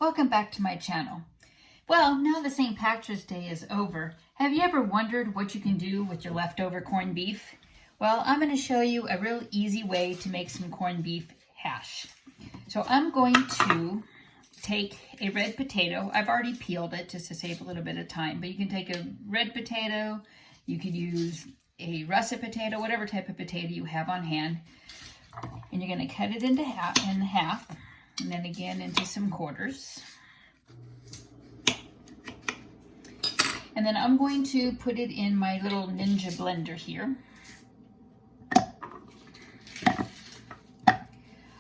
Welcome back to my channel. Well, now that St. Patrick's Day is over, have you ever wondered what you can do with your leftover corned beef? Well, I'm going to show you a real easy way to make some corned beef hash. So I'm going to take a red potato. I've already peeled it just to save a little bit of time, but you can take a red potato, you could use a russet potato, whatever type of potato you have on hand, and you're going to cut it into half. And then again into some quarters. And then I'm going to put it in my little Ninja blender here.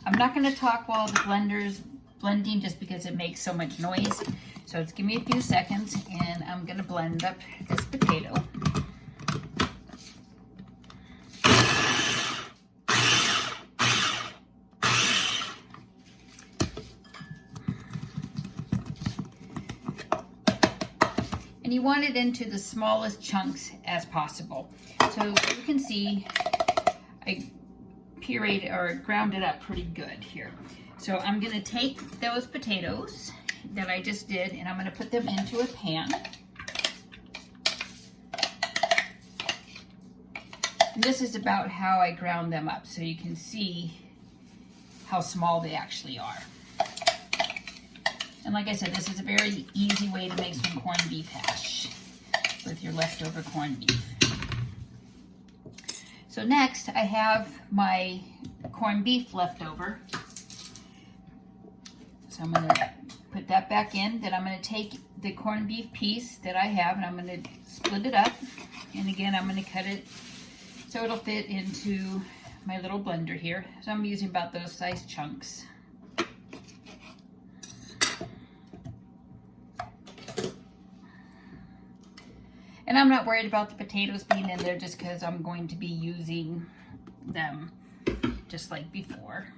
I'm not going to talk while the blender's blending just because it makes so much noise. So just give me a few seconds and I'm going to blend up this potato. And you want it into the smallest chunks as possible. So you can see I pureed or ground it up pretty good here. So I'm going to take those potatoes that I just did and I'm going to put them into a pan. And this is about how I ground them up so you can see how small they actually are. And like I said, this is a very easy way to make some corned beef hash with your leftover corned beef. So next, I have my corned beef left over. So I'm going to put that back in. Then I'm going to take the corned beef piece that I have and I'm going to split it up. And again, I'm going to cut it so it'll fit into my little blender here. So I'm using about those size chunks. And I'm not worried about the potatoes being in there just because I'm going to be using them just like before.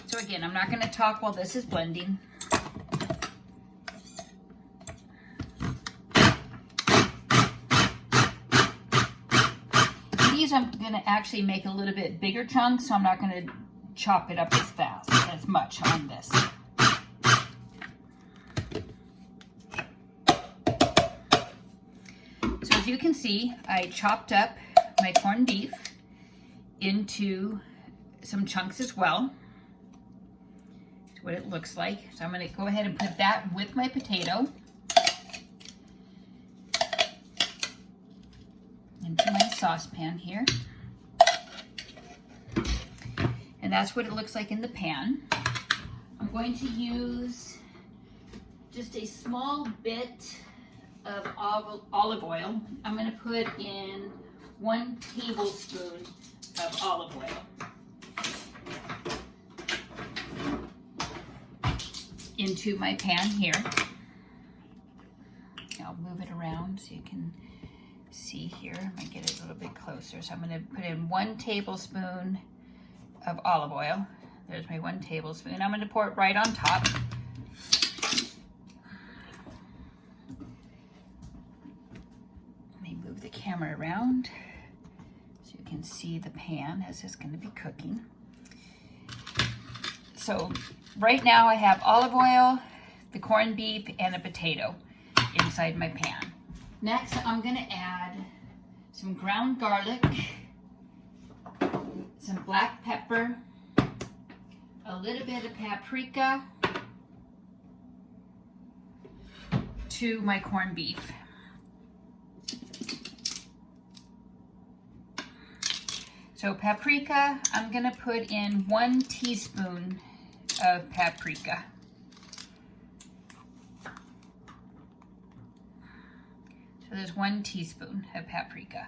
So again, I'm not going to talk while this is blending. These I'm going to actually make a little bit bigger chunks, so I'm not going to chop it up as much on this. You can see I chopped up my corned beef into some chunks as well. That's what it looks like. So I'm going to go ahead and put that with my potato into my saucepan here. And that's what it looks like in the pan. I'm going to use just a small bit of olive oil. I'm going to put in 1 tablespoon of olive oil into my pan here. I'll move it around so you can see here. I'm going to get it a little bit closer. So I'm going to put in 1 tablespoon of olive oil. There's my 1 tablespoon. I'm going to pour it right on top. The camera around so you can see the pan as it's going to be cooking. So right now I have olive oil, the corned beef, and a potato inside my pan. Next I'm going to add some ground garlic, some black pepper, a little bit of paprika to my corned beef. So paprika, I'm going to put in 1 teaspoon of paprika. So there's 1 teaspoon of paprika.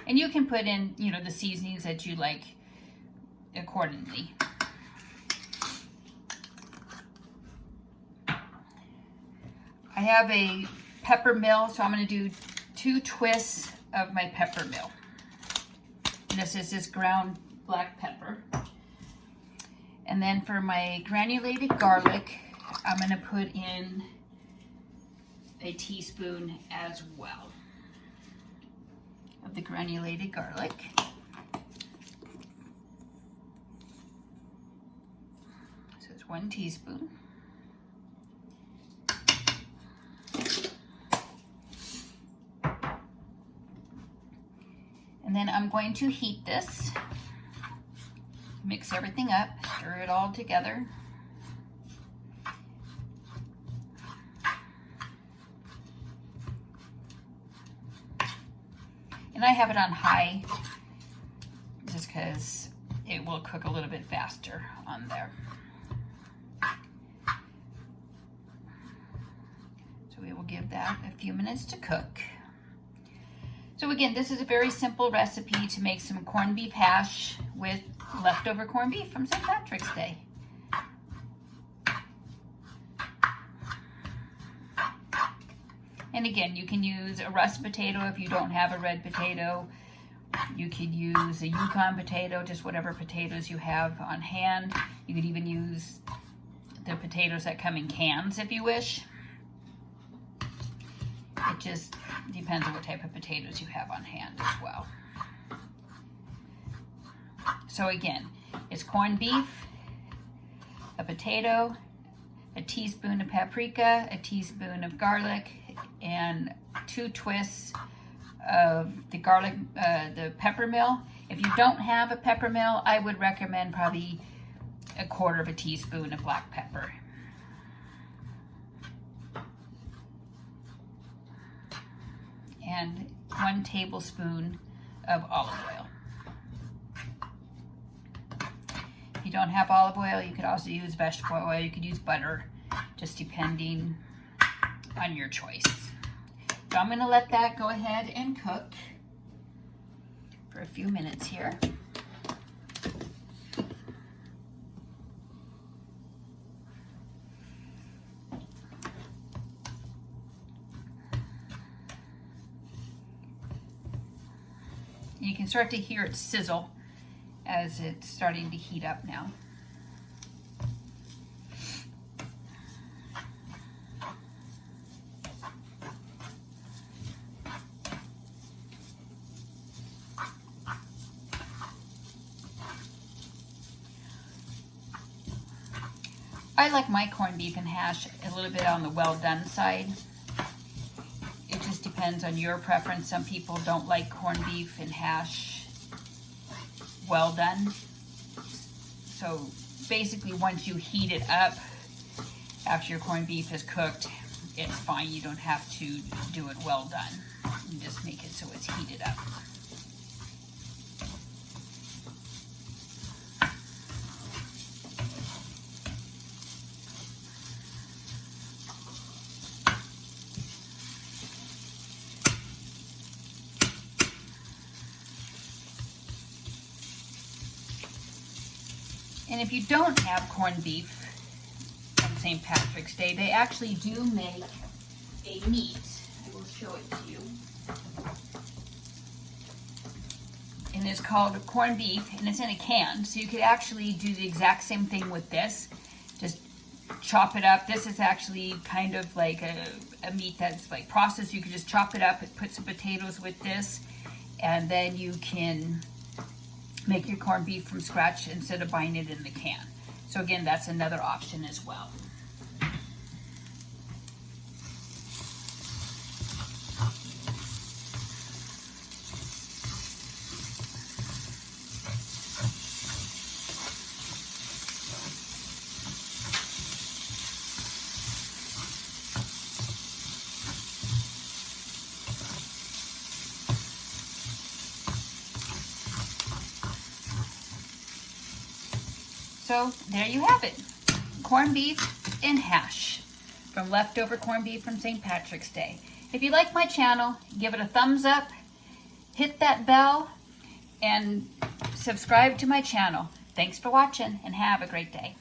And you can put in, the seasonings that you like accordingly. I have a pepper mill, so I'm going to do 2 twists of my pepper mill. This is just ground black pepper. And then for my granulated garlic, I'm going to put in a teaspoon as well of the granulated garlic. That's 1 teaspoon. And then I'm going to heat this. Mix everything up, stir it all together. And I have it on high just because it will cook a little bit faster on there. So we will give that a few minutes to cook. So again, this is a very simple recipe to make some corned beef hash with leftover corned beef from St. Patrick's Day. And again, you can use a rust potato if you don't have a red potato. You could use a Yukon potato, just whatever potatoes you have on hand. You could even use the potatoes that come in cans if you wish. It just depends on what type of potatoes you have on hand as well. So again, it's corned beef, a potato, a teaspoon of paprika, a teaspoon of garlic, and 2 twists of the garlic, the pepper mill. If you don't have a pepper mill, I would recommend probably 1/4 teaspoon of black pepper. And 1 tablespoon of olive oil. If you don't have olive oil, you could also use vegetable oil. You could use butter, just depending on your choice. So I'm going to let that go ahead and cook for a few minutes here. You can start to hear it sizzle as it's starting to heat up now. I like my corned beef and hash a little bit on the well done side. It just depends on your preference. Some people don't like corned beef and hash well done. So basically once you heat it up, after your corned beef is cooked, it's fine. You don't have to do it well done. You just make it so it's heated up. And if you don't have corned beef on St. Patrick's Day, they actually do make a meat. I will show it to you. And it's called corned beef, and it's in a can. So you could actually do the exact same thing with this. Just chop it up. This is actually kind of like a meat that's like processed. You could just chop it up and put some potatoes with this, and then you can make your corned beef from scratch instead of buying it in the can. So again, that's another option as well. So there you have it, corned beef and hash from leftover corned beef from St. Patrick's Day. If you like my channel, give it a thumbs up, hit that bell, and subscribe to my channel. Thanks for watching and have a great day.